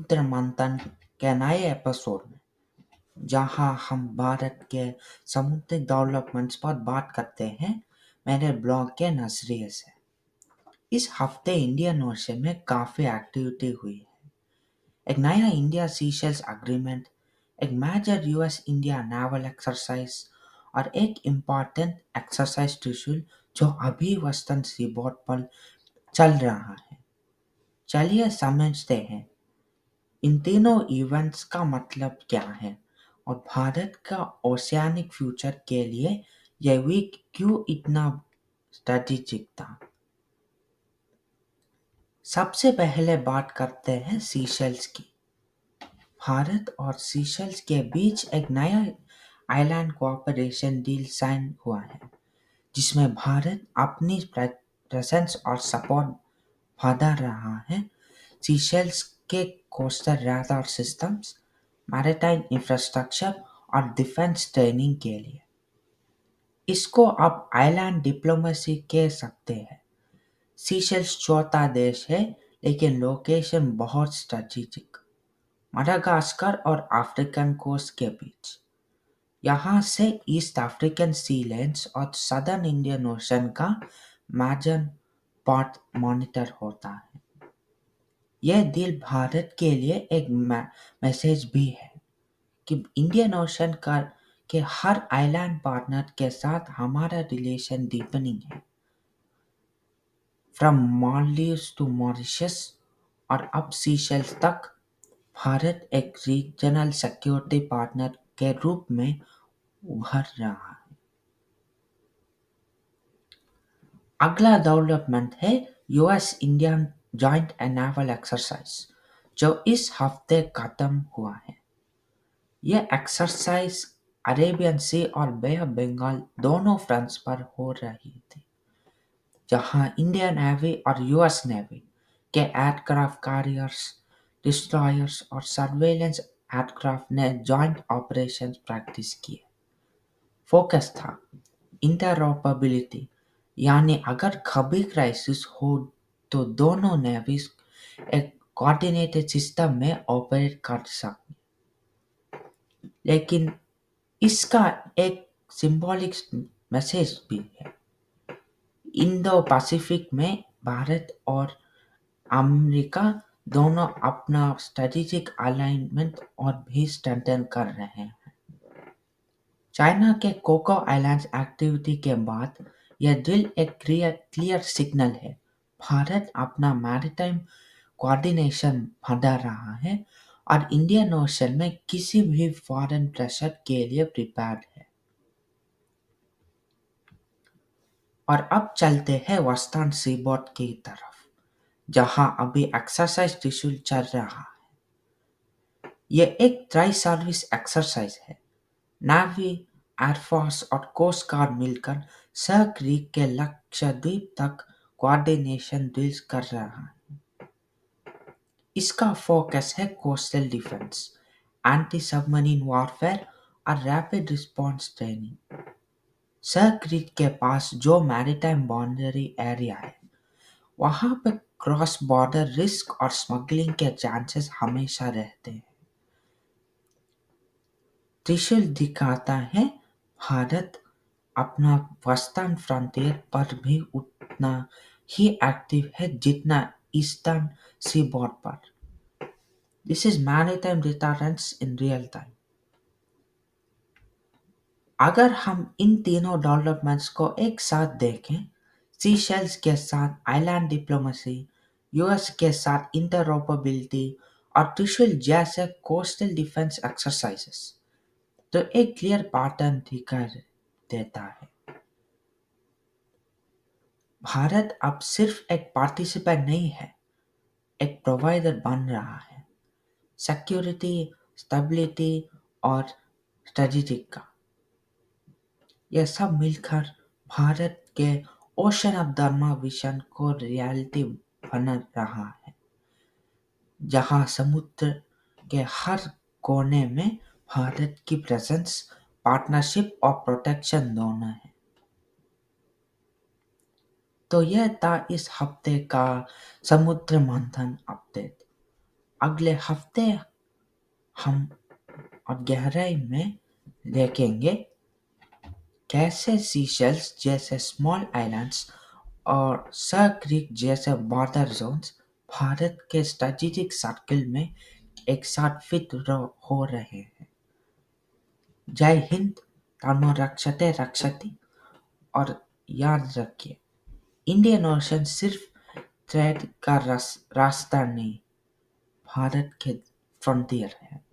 समुद्र मंथन के नए एपिसोड में, जहां हम भारत के समुद्री डेवलपमेंट्स पर बात करते हैं मेरे ब्लॉग के नजरिए से। इस हफ्ते इंडियन ओशन में काफ़ी एक्टिविटी हुई है। एक नया इंडिया सीशेल्स एग्रीमेंट, एक major US India naval exercise और एक इम्पॉर्टेंट एक्सरसाइज त्रिशूल जो अभी वेस्टर्न सीबोर्ड पर चल रहा है। चलिए समझते हैं इन तीनों इवेंट्स का मतलब क्या है और भारत का ओशियानिक फ्यूचर के लिए यह वीक क्यों इतना स्ट्रेटेजिक था। सबसे पहले बात करते हैं सीशेल्स की। भारत और सीशेल्स के बीच एक नया आइलैंड कोऑपरेशन डील साइन हुआ है, जिसमें भारत अपनी प्रेजेंस और सपोर्ट बढ़ा रहा है। सीशेल्स के coastal radar systems, maritime infrastructure और डिफेंस ट्रेनिंग के लिए इसको अब आइलैंड डिप्लोमेसी कह सकते हैं। सीशेल्स चौथा देश है, लेकिन लोकेशन बहुत स्ट्रेटेजिक, मडागास्कर और अफ्रीकन कोस्ट के बीच। यहाँ से ईस्ट अफ्रीकन सी लेन्स और सदर्न इंडियन ओशन का मैजर पार्ट मॉनिटर होता है। यह डील भारत के लिए एक मैसेज भी है कि इंडियन ओशन का के हर आइलैंड पार्टनर के साथ हमारा रिलेशन डीपनिंग है, फ्रॉम मालदीव्स टू मॉरिशस और अब सीशेल्स तक। भारत एक रीजनल सिक्योरिटी पार्टनर के रूप में उभर रहा है। अगला डेवलपमेंट है US Indian joint naval exercise, जो इस हफ्ते खत्म हुआ है। यह एक्सरसाइज अरेबियन सी और बे ऑफ बंगाल दोनों फ्रंट्स पर हो रही थी, जहां इंडियन नेवी और यूएस नेवी के एयरक्राफ्ट कैरियर्स, डिस्ट्रॉयर्स और सर्वेलेंस एयरक्राफ्ट ने जॉइंट ऑपरेशंस प्रैक्टिस किए। फोकस था इंटरऑपरेबिलिटी, यानी अगर कभी क्राइसिस हो तो दोनों नेवीज एक कोऑर्डिनेटेड सिस्टम में ऑपरेट कर सकें। लेकिन इसका एक सिंबॉलिक मैसेज भी है। इंडो पैसिफिक में भारत और अमेरिका दोनों अपना स्ट्रेटेजिक अलाइनमेंट और भी स्ट्रेंथन कर रहे हैं। चाइना के कोको आइलैंड्स एक्टिविटी के बाद यह डील एक क्लियर सिग्नल है। भारत अपना मैरीटाइम कोऑर्डिनेशन बढ़ा रहा है और इंडियन ओशन में किसी भी फॉरेन प्रेशर के लिए प्रिपेयर्ड है। और अब चलते हैं वेस्टर्न सीबोर्ड की तरफ, जहां अभी एक्सरसाइज त्रिशूल चल रहा है। यह एक ट्राई सर्विस एक्सरसाइज है। नेवी, एयरफोर्स और कोस्ट गार्ड मिलकर सह क्रीक के लक्षद्वीप तक कोऑर्डिनेशन ड्रिल्स कर रहा है। इसका फोकस है coastal defence, anti submarine warfare और रैपिड रिस्पॉन्स ट्रेनिंग। सह क्रीक के पास जो मैरीटाइम बाउंड्री एरिया है, वहां पे क्रॉस बॉर्डर रिस्क और स्मगलिंग के चांसेस हमेशा रहते हैं। त्रिशूल दिखाता है भारत अपना वेस्टर्न फ्रंटियर पर भी उतना ही एक्टिव है जितना ईस्टर्न सीबोर्ड पर। This is maritime deterrence in real time. अगर हम इन तीनों डेवलपमेंट्स को एक साथ देखें, सीशेल्स के साथ आइलैंड डिप्लोमेसी, यूएस के साथ इंटरऑपरेबिलिटी और त्रिशूल जैसे कोस्टल डिफेंस एक्सरसाइजेस, तो एक क्लियर पैटर्न दिखाई देता है। भारत अब सिर्फ एक पार्टिसिपेंट नहीं है, एक प्रोवाइडर बन रहा है। सिक्योरिटी, स्टेबिलिटी और स्ट्रेटेजिक का यह सब मिलकर भारत के ओशन ऑफ धर्मा विजन को रियलिटी बना रहा है, जहां समुद्र के हर कोने में भारत की प्रेजेंस, पार्टनरशिप और प्रोटेक्शन दोनों है। तो यह था इस हफ्ते का समुद्र मंथन अपडेट। अगले हफ्ते हम और गहराई में देखेंगे कैसे सीशेल्स जैसे स्मॉल आइलैंड्स और सर क्रीक जैसे बॉर्डर जोन्स भारत के स्ट्रेटेजिक सर्किल में एक साथ हो रहे हैं। जय हिंद, धर्मो रक्षते रक्षति। और याद रखिए, इंडियन ओशन सिर्फ ट्रेड का रास्ता नहीं, भारत के फ्रंटियर है।